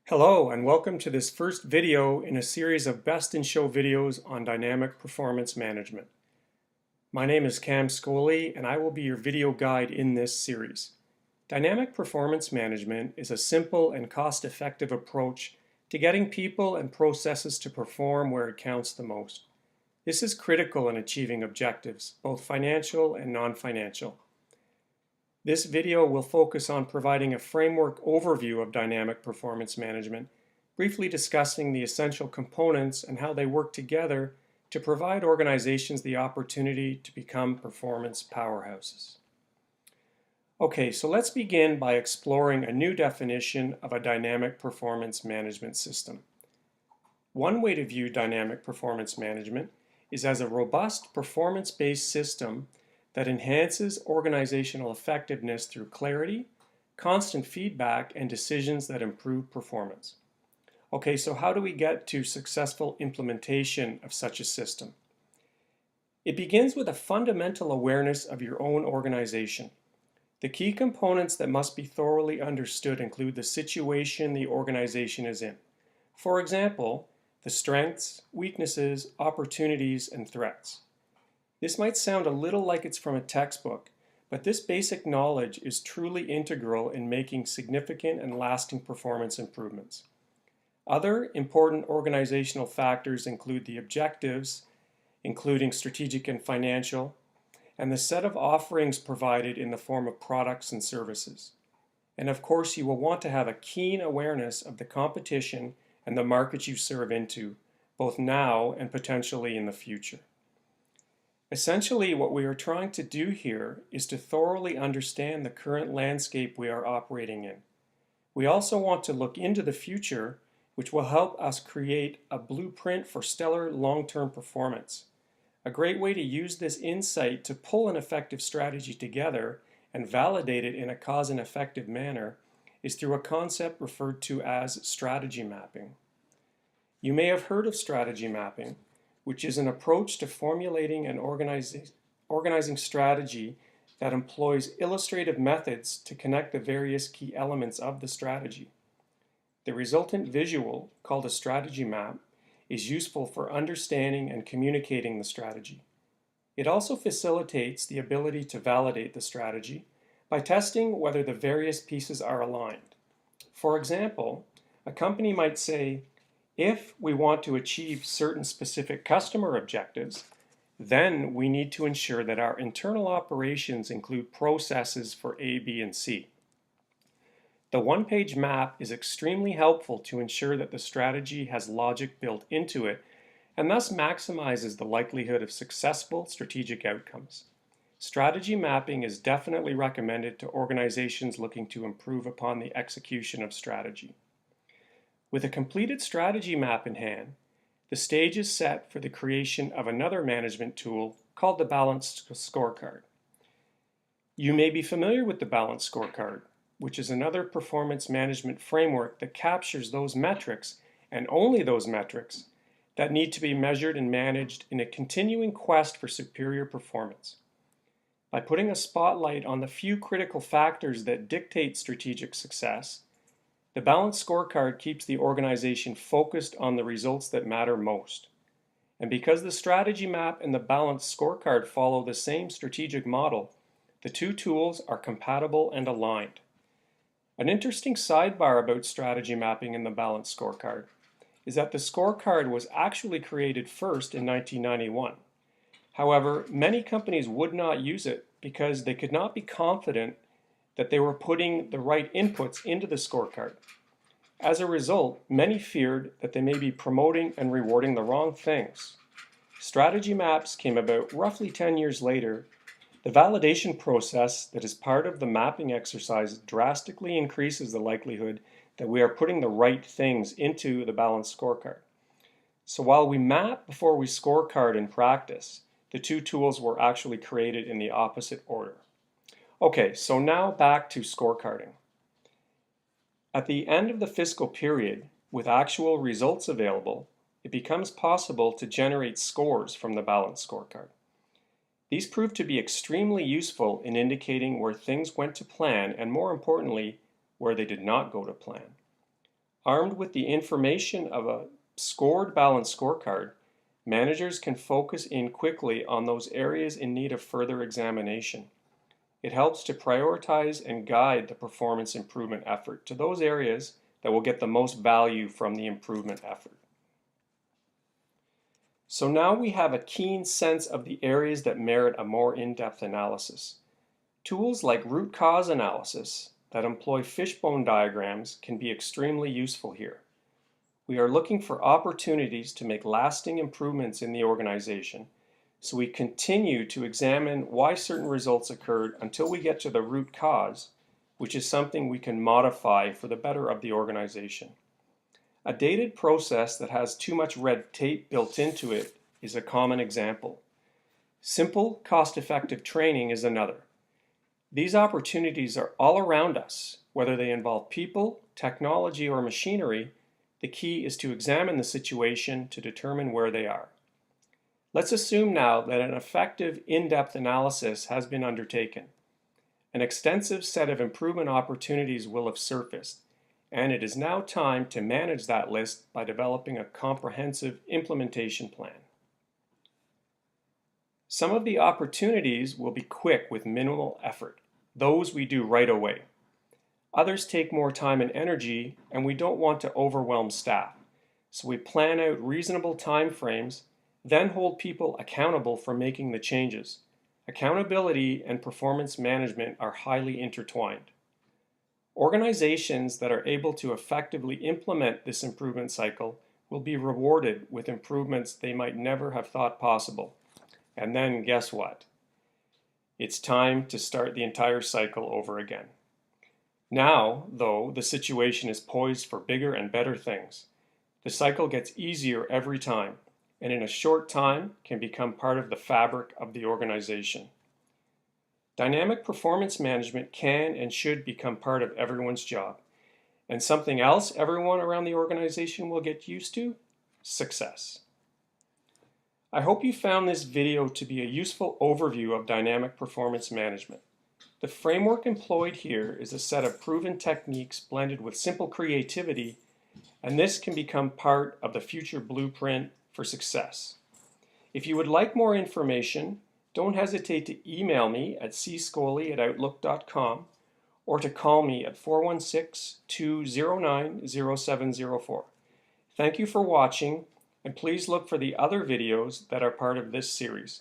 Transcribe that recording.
Hello and welcome to this first video in a series of Best in Show videos on dynamic performance management. My name is Cam Scully and I will be your video guide in this series. Dynamic performance management is a simple and cost-effective approach to getting people and processes to perform where it counts the most. This is critical in achieving objectives, both financial and non-financial. This video will focus on providing a framework overview of dynamic performance management, briefly discussing the essential components and how they work together to provide organizations the opportunity to become performance powerhouses. Okay, so let's begin by exploring a new definition of a dynamic performance management system. One way to view dynamic performance management is as a robust performance-based system that enhances organizational effectiveness through clarity, constant feedback, and decisions that improve performance. Okay, so how do we get to successful implementation of such a system? It begins with a fundamental awareness of your own organization. The key components that must be thoroughly understood include the situation the organization is in. For example, the strengths, weaknesses, opportunities, and threats. This might sound a little like it's from a textbook, but this basic knowledge is truly integral in making significant and lasting performance improvements. Other important organizational factors include the objectives, including strategic and financial, and the set of offerings provided in the form of products and services. And of course, you will want to have a keen awareness of the competition and the market you serve into, both now and potentially in the future. Essentially, what we are trying to do here is to thoroughly understand the current landscape we are operating in. We also want to look into the future, which will help us create a blueprint for stellar long-term performance. A great way to use this insight to pull an effective strategy together and validate it in a cause and effective manner is through a concept referred to as strategy mapping. You may have heard of strategy mapping, which is an approach to formulating and organizing strategy that employs illustrative methods to connect the various key elements of the strategy. The resultant visual, called a strategy map, is useful for understanding and communicating the strategy. It also facilitates the ability to validate the strategy by testing whether the various pieces are aligned. For example, a company might say, if we want to achieve certain specific customer objectives, then we need to ensure that our internal operations include processes for A, B, and C. The one-page map is extremely helpful to ensure that the strategy has logic built into it and thus maximizes the likelihood of successful strategic outcomes. Strategy mapping is definitely recommended to organizations looking to improve upon the execution of strategy. With a completed strategy map in hand, the stage is set for the creation of another management tool called the Balanced Scorecard. You may be familiar with the Balanced Scorecard, which is another performance management framework that captures those metrics, and only those metrics, that need to be measured and managed in a continuing quest for superior performance. By putting a spotlight on the few critical factors that dictate strategic success, the Balanced Scorecard keeps the organization focused on the results that matter most. And because the strategy map and the Balanced Scorecard follow the same strategic model, the two tools are compatible and aligned. An interesting sidebar about strategy mapping and the Balanced Scorecard is that the scorecard was actually created first in 1991. However, many companies would not use it because they could not be confident that they were putting the right inputs into the scorecard. As a result, many feared that they may be promoting and rewarding the wrong things. Strategy maps came about roughly 10 years later. The validation process that is part of the mapping exercise drastically increases the likelihood that we are putting the right things into the Balanced Scorecard. So while we map before we scorecard in practice, the two tools were actually created in the opposite order. Okay, so now back to scorecarding. At the end of the fiscal period, with actual results available, it becomes possible to generate scores from the Balanced Scorecard. These prove to be extremely useful in indicating where things went to plan and, more importantly, where they did not go to plan. Armed with the information of a scored balanced scorecard, managers can focus in quickly on those areas in need of further examination. It helps to prioritize and guide the performance improvement effort to those areas that will get the most value from the improvement effort. So now we have a keen sense of the areas that merit a more in-depth analysis. Tools like root cause analysis that employ fishbone diagrams can be extremely useful here. We are looking for opportunities to make lasting improvements in the organization, so we continue to examine why certain results occurred until we get to the root cause, which is something we can modify for the better of the organization. A dated process that has too much red tape built into it is a common example. Simple, cost-effective training is another. These opportunities are all around us, whether they involve people, technology, or machinery. The key is to examine the situation to determine where they are. Let's assume now that an effective in-depth analysis has been undertaken. An extensive set of improvement opportunities will have surfaced, and it is now time to manage that list by developing a comprehensive implementation plan. Some of the opportunities will be quick with minimal effort. Those we do right away. Others take more time and energy, and we don't want to overwhelm staff. So we plan out reasonable time frames, then hold people accountable for making the changes. Accountability and performance management are highly intertwined. Organizations that are able to effectively implement this improvement cycle will be rewarded with improvements they might never have thought possible. And then guess what? It's time to start the entire cycle over again. Now, though, the situation is poised for bigger and better things. The cycle gets easier every time, and in a short time can become part of the fabric of the organization. Dynamic performance management can and should become part of everyone's job. And something else everyone around the organization will get used to? Success. I hope you found this video to be a useful overview of dynamic performance management. The framework employed here is a set of proven techniques blended with simple creativity, and this can become part of the future blueprint for success. If you would like more information, don't hesitate to email me at cscoley@outlook.com or to call me at 416-209-0704. Thank you for watching, and please look for the other videos that are part of this series.